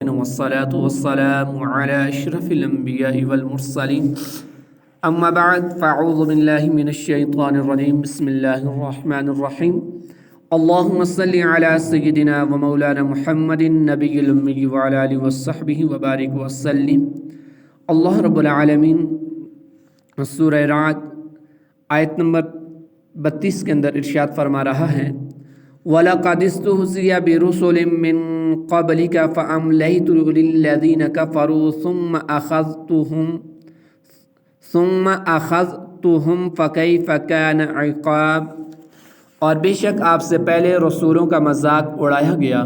والصلاة والسلام على أشرف الأنبياء والمرسلين أما بعد فأعوذ بالله من الشيطان الرجيم بسم الله الرحمن الرحيم اللهم صل على سيدنا ومولانا محمد النبي الأمي وعلى آله وصحبه وبارك وسلم اللہ رب العالمین سورہ رعد آیت نمبر 32 کے اندر ارشاد فرما رہا ہے وَلَقَدِ اسْتُهْزِئَ بِرُسُلٍ مِّن قَبْلِكَ فَأَمْلَيْتُ لِلَّذِينَ كَفَرُوا ثُمَّ أَخَذْتُهُمْ فَكَيْفَ كَانَ عِقَابِ اور بے شک آپ سے پہلے رسولوں کا مذاق اڑایا گیا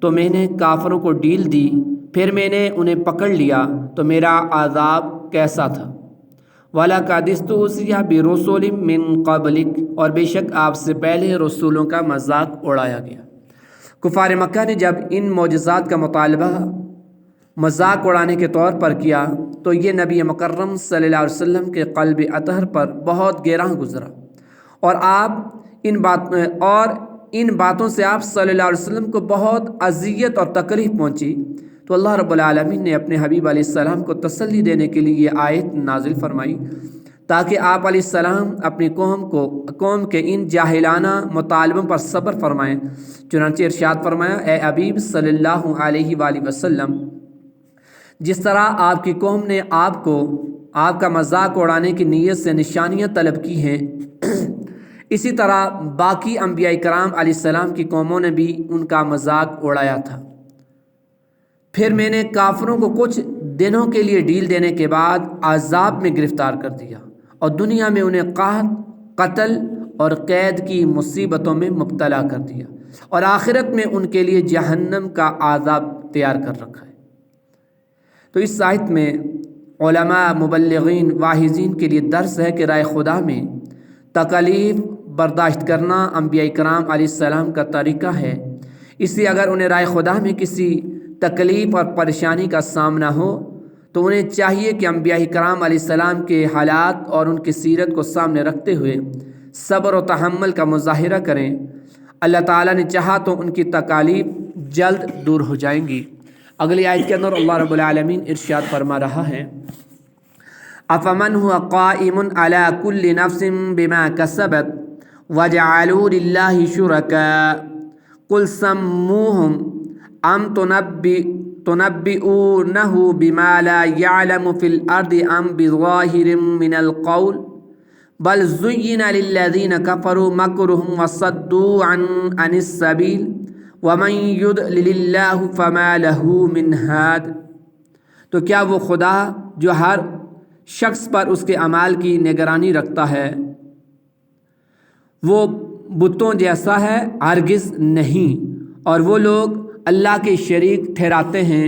تو میں نے کافروں کو ڈیل دی، پھر میں نے انہیں پکڑ لیا تو میرا عذاب کیسا تھا۔ وَلَقَدِ اسْتُهْزِئَ بِرُسُلٍ مِّن قَبْلِكَ اور بے شک آپ سے پہلے رسولوں کا مذاق اڑایا گیا۔ کفار مکہ نے جب ان معجزات کا مطالبہ مذاق اڑانے کے طور پر کیا تو یہ نبی مکرم صلی اللہ علیہ وسلم کے قلب اطہر پر بہت گراں گزرا اور ان باتوں سے آپ صلی اللہ علیہ وسلم کو بہت اذیت اور تکلیف پہنچی، تو اللہ رب العالمین نے اپنے حبیب علیہ السلام کو تسلی دینے کے لیے یہ آیت نازل فرمائی تاکہ آپ علیہ السلام اپنی قوم کے ان جاہلانہ مطالبوں پر صبر فرمائیں۔ چنانچہ ارشاد فرمایا، اے حبیب صلی اللہ علیہ وآلہ وسلم، جس طرح آپ کی قوم نے آپ کا مذاق اڑانے کی نیت سے نشانیاں طلب کی ہیں، اسی طرح باقی انبیاء کرام علیہ السلام کی قوموں نے بھی ان کا مذاق اڑایا تھا۔ پھر میں نے کافروں کو کچھ دنوں کے لیے ڈیل دینے کے بعد عذاب میں گرفتار کر دیا اور دنیا میں انہیں قحط، قتل اور قید کی مصیبتوں میں مبتلا کر دیا اور آخرت میں ان کے لیے جہنم کا عذاب تیار کر رکھا ہے۔ تو اس آیت میں علماء، مبلغین، واعظین کے لیے درس ہے کہ رائے خدا میں تکلیف برداشت کرنا انبیاء کرام علیہ السلام کا طریقہ ہے، اس لیے اگر انہیں رائے خدا میں کسی تکلیف اور پریشانی کا سامنا ہو تو انہیں چاہیے کہ انبیاء کرام علیہ السلام کے حالات اور ان کی سیرت کو سامنے رکھتے ہوئے صبر و تحمل کا مظاہرہ کریں۔ اللہ تعالیٰ نے چاہا تو ان کی تکالیف جلد دور ہو جائیں گی۔ اگلی آیت کے اندر اللہ رب العالمین ارشاد فرما رہا ہے، أَفَمَنْ هُوَ قَائِمٌ عَلَى كُلِّ نَفْسٍ بِمَا كَسَبَتْ وَجَعَلُوا لِلَّهِ شُرَكَاءَ قُلْ سَمُّوهُمْ أَمْ تُنَبِّئُونَهُ بِمَا لَا يَعْلَمُ فِي الْأَرْضِ أَمْ بِظَاهِرٍ مِّنَ الْقَوْلِ بَلْ زُيِّنَ لِلَّذِينَ كَفَرُوا مَكْرُهُمْ وَصَدُّوا عَنِ السَّبِيلِ وَمَن يُضْلِلِ اللَّهُ فَمَا لَهُ مِنْ هَادٍ۔ تو کیا وہ خدا جو ہر شخص پر اس کے اعمال کی نگرانی رکھتا ہے وہ بتوں جیسا ہے؟ ہرگز نہیں، اور وہ لوگ اللہ کے شریک ٹھہراتے ہیں۔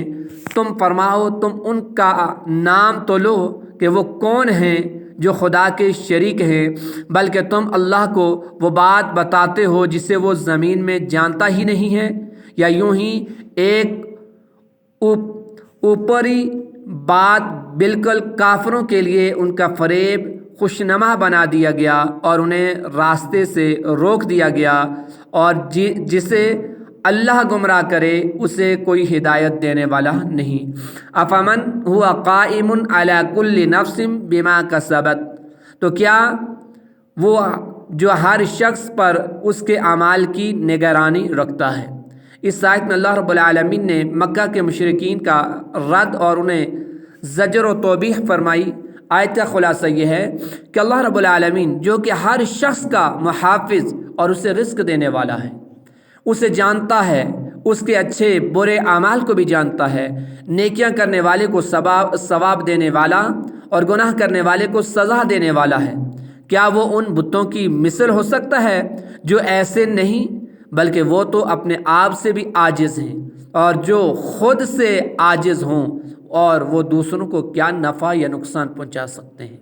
تم فرماؤ، تم ان کا نام تو لو کہ وہ کون ہیں جو خدا کے شریک ہیں، بلکہ تم اللہ کو وہ بات بتاتے ہو جسے وہ زمین میں جانتا ہی نہیں ہے، یا یوں ہی ایک اوپری بات بالکل کافروں کے لیے ان کا فریب خوشنما بنا دیا گیا اور انہیں راستے سے روک دیا گیا، اور جسے اللہ گمراہ کرے اسے کوئی ہدایت دینے والا نہیں۔ افمن هو قائم علی کل نفس بما کسبت، تو کیا وہ جو ہر شخص پر اس کے اعمال کی نگرانی رکھتا ہے۔ اس آیت میں اللہ رب العالمین نے مکہ کے مشرکین کا رد اور انہیں زجر و توبیخ فرمائی۔ آیت کا خلاصہ یہ ہے کہ اللہ رب العالمین جو کہ ہر شخص کا محافظ اور اسے رزق دینے والا ہے، اسے جانتا ہے، اس کے اچھے برے اعمال کو بھی جانتا ہے، نیکیاں کرنے والے کو ثواب دینے والا اور گناہ کرنے والے کو سزا دینے والا ہے، کیا وہ ان بتوں کی مثل ہو سکتا ہے جو ایسے نہیں، بلکہ وہ تو اپنے آپ سے بھی عاجز ہیں، اور جو خود سے عاجز ہوں اور وہ دوسروں کو کیا نفع یا نقصان پہنچا سکتے ہیں۔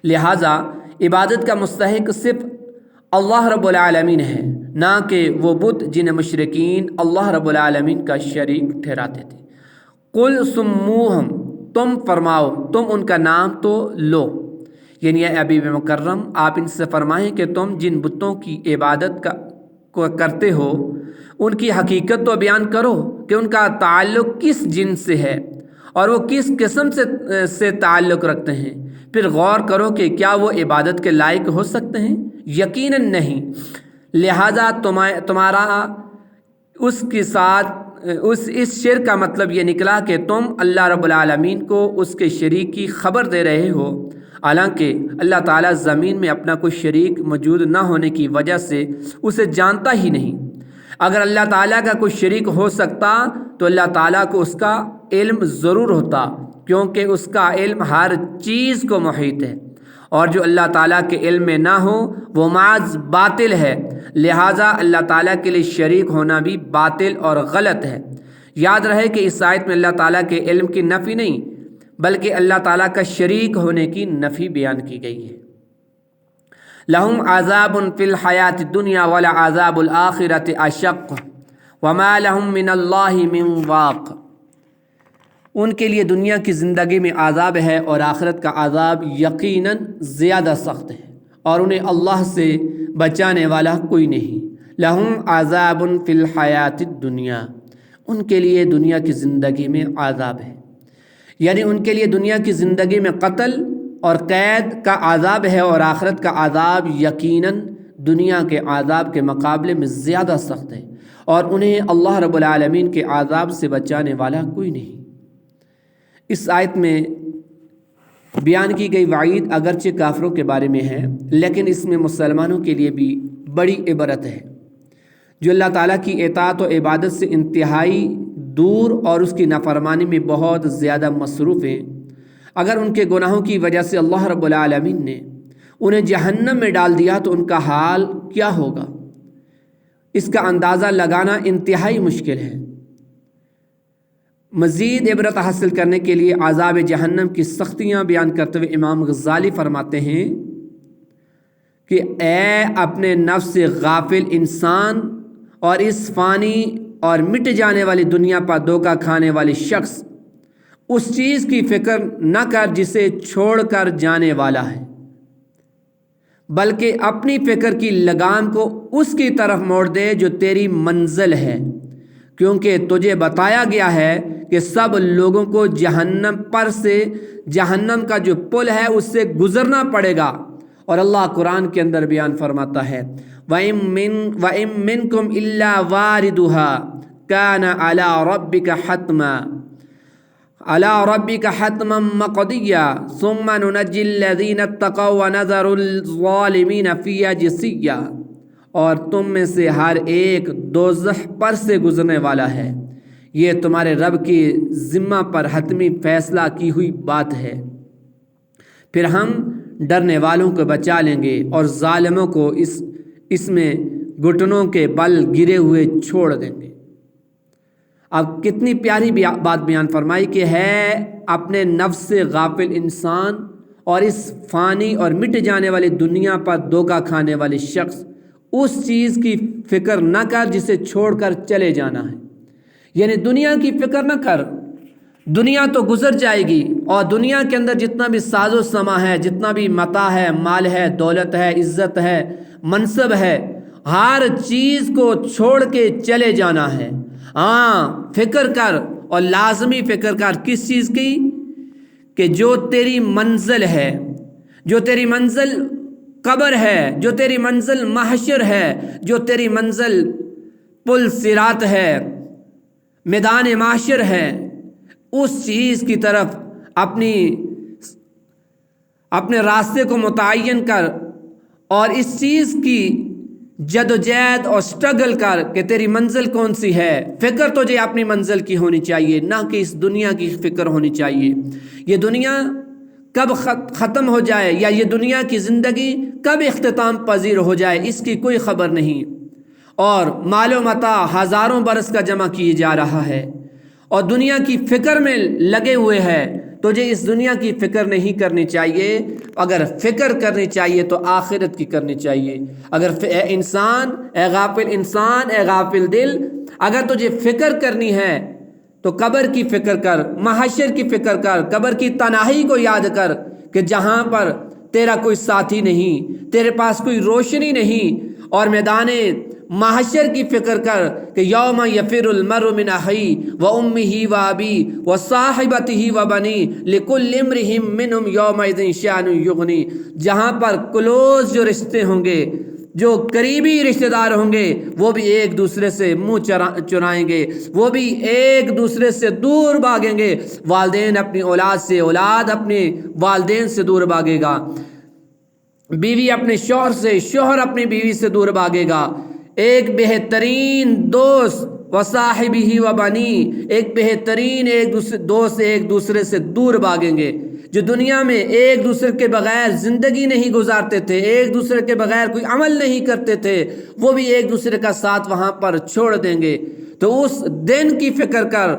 لہٰذا عبادت کا مستحق صرف اللہ رب العالمین ہے، نہ کہ وہ بت جنہیں مشرکین اللہ رب العالمین کا شریک ٹھہراتے تھے۔ قل سموہم، تم فرماؤ، تم ان کا نام تو لو، یعنی اے حبیب مکرم آپ ان سے فرمائیں کہ تم جن بتوں کی عبادت کرتے ہو ان کی حقیقت تو بیان کرو کہ ان کا تعلق کس جنس سے ہے اور وہ کس قسم سے تعلق رکھتے ہیں۔ پھر غور کرو کہ کیا وہ عبادت کے لائق ہو سکتے ہیں؟ یقیناً نہیں۔ لہٰذا تمہارا اس کے ساتھ اس شرک کا مطلب یہ نکلا کہ تم اللہ رب العالمین کو اس کے شریک کی خبر دے رہے ہو، حالانکہ اللہ تعالیٰ زمین میں اپنا کوئی شریک موجود نہ ہونے کی وجہ سے اسے جانتا ہی نہیں۔ اگر اللہ تعالیٰ کا کوئی شریک ہو سکتا تو اللہ تعالیٰ کو اس کا علم ضرور ہوتا، کیونکہ اس کا علم ہر چیز کو محیط ہے، اور جو اللہ تعالیٰ کے علم میں نہ ہو وہ محض باطل ہے۔ لہٰذا اللہ تعالیٰ کے لیے شریک ہونا بھی باطل اور غلط ہے۔ یاد رہے کہ اس آیت میں اللہ تعالیٰ کے علم کی نفی نہیں بلکہ اللہ تعالیٰ کا شریک ہونے کی نفی بیان کی گئی ہے۔ لہم عذاب فی الحیات الدنیا ولعذاب الآخرۃ اشق وما لہم من اللہ من واق۔ ان کے لیے دنیا کی زندگی میں عذاب ہے اور آخرت کا عذاب یقیناً زیادہ سخت ہے، اور انہیں اللہ سے بچانے والا کوئی نہیں۔ لہم عذاب فی الحیات الدنیا، ان کے لیے دنیا کی زندگی میں عذاب ہے، یعنی ان کے لیے دنیا کی زندگی میں قتل اور قید کا عذاب ہے، اور آخرت کا عذاب یقیناً دنیا کے عذاب کے مقابلے میں زیادہ سخت ہے، اور انہیں اللہ رب العالمین کے عذاب سے بچانے والا کوئی نہیں۔ اس آیت میں بیان کی گئی وعید اگرچہ کافروں کے بارے میں ہے، لیکن اس میں مسلمانوں کے لیے بھی بڑی عبرت ہے، جو اللہ تعالیٰ کی اطاعت و عبادت سے انتہائی دور اور اس کی نافرمانی میں بہت زیادہ مصروف ہیں۔ اگر ان کے گناہوں کی وجہ سے اللہ رب العالمین نے انہیں جہنم میں ڈال دیا تو ان کا حال کیا ہوگا، اس کا اندازہ لگانا انتہائی مشکل ہے۔ مزید عبرت حاصل کرنے کے لیے عذاب جہنم کی سختیاں بیان کرتے ہوئے امام غزالی فرماتے ہیں کہ اے اپنے نفس غافل انسان اور اس فانی اور مٹ جانے والی دنیا پر دھوکہ کھانے والے شخص، اس چیز کی فکر نہ کر جسے چھوڑ کر جانے والا ہے، بلکہ اپنی فکر کی لگام کو اس کی طرف موڑ دے جو تیری منزل ہے، کیونکہ تجھے بتایا گیا ہے کہ سب لوگوں کو جہنم کا جو پل ہے اس سے گزرنا پڑے گا۔ اور اللہ قرآن کے اندر بیان فرماتا ہے وَإِن مِّنكُمْ إِلَّا وَارِدُهَا كَانَ عَلَى رَبِّكَ حَتْمًا مَّقْضِيًّا ثُمَّ نُنَجِّي الَّذِينَ اتَّقَوْا وَنَذَرُ الظَّالِمِينَ فِيهَا جِثِيًّا، اور تم میں سے ہر ایک دوزخ پر سے گزرنے والا ہے، یہ تمہارے رب کی ذمہ پر حتمی فیصلہ کی ہوئی بات ہے۔ پھر ہم ڈرنے والوں کو بچا لیں گے اور ظالموں کو اس میں گھٹنوں کے بل گرے ہوئے چھوڑ دیں گے۔ اب کتنی پیاری بات بیان فرمائی کہ ہے اپنے نفس سے غافل انسان اور اس فانی اور مٹ جانے والی دنیا پر دھوکہ کھانے والے شخص، اس چیز کی فکر نہ کر جسے چھوڑ کر چلے جانا ہے، یعنی دنیا کی فکر نہ کر، دنیا تو گزر جائے گی، اور دنیا کے اندر جتنا بھی ساز و سما ہے، جتنا بھی متاع ہے، مال ہے، دولت ہے، عزت ہے، منصب ہے، ہر چیز کو چھوڑ کے چلے جانا ہے۔ ہاں فکر کر، اور لازمی فکر کر کس چیز کی، کہ جو تیری منزل ہے، جو تیری منزل قبر ہے، جو تیری منزل محشر ہے، جو تیری منزل پل صراط ہے، میدان محشر ہے، اس چیز کی طرف اپنے راستے کو متعین کر، اور اس چیز کی جد و جہد اور سٹرگل کر کہ تیری منزل کون سی ہے۔ فکر تجھے اپنی منزل کی ہونی چاہیے، نہ کہ اس دنیا کی فکر ہونی چاہیے۔ یہ دنیا کب ختم ہو جائے یا یہ دنیا کی زندگی کب اختتام پذیر ہو جائے اس کی کوئی خبر نہیں، اور مال و متاع ہزاروں برس کا جمع کیے جا رہا ہے، اور دنیا کی فکر میں لگے ہوئے ہے۔ تجھے اس دنیا کی فکر نہیں کرنی چاہیے، اگر فکر کرنی چاہیے تو آخرت کی کرنی چاہیے۔ اگر اے غافل انسان، اے غافل دل، اگر تجھے فکر کرنی ہے تو قبر کی فکر کر، محشر کی فکر کر، قبر کی تنہائی کو یاد کر کہ جہاں پر تیرا کوئی ساتھی نہیں، تیرے پاس کوئی روشنی نہیں، اور میدان محشر کی فکر کر کہ یوم یفر المرء من اخیہ و امہ و ابیہ و صاحبتہ و بنیہ لکل امرئ منہم یومئذ شأن یغنی، جہاں پر کلوز جو رشتے ہوں گے، جو قریبی رشتہ دار ہوں گے، وہ بھی ایک دوسرے سے منہ چرائیں گے، وہ بھی ایک دوسرے سے دور بھاگیں گے۔ والدین اپنی اولاد سے، اولاد اپنے والدین سے دور بھاگے گا، بیوی اپنے شوہر سے، شوہر اپنی بیوی سے دور بھاگے گا۔ ایک بہترین دوست وصاحبہ و بنی، ایک بہترین دوست ایک دوسرے سے دور بھاگیں گے۔ جو دنیا میں ایک دوسرے کے بغیر زندگی نہیں گزارتے تھے، ایک دوسرے کے بغیر کوئی عمل نہیں کرتے تھے، وہ بھی ایک دوسرے کا ساتھ وہاں پر چھوڑ دیں گے۔ تو اس دن کی فکر کر،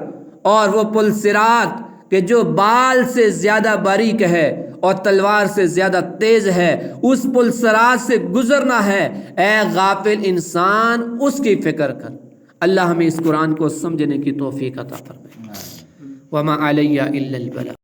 اور وہ پل صراط کہ جو بال سے زیادہ باریک ہے اور تلوار سے زیادہ تیز ہے، اس پل صراط سے گزرنا ہے۔ اے غافل انسان، اس کی فکر کر۔ اللہ ہمیں اس قرآن کو سمجھنے کی توفیق عطا فرمائے۔ وما علیہ الا البلاغ۔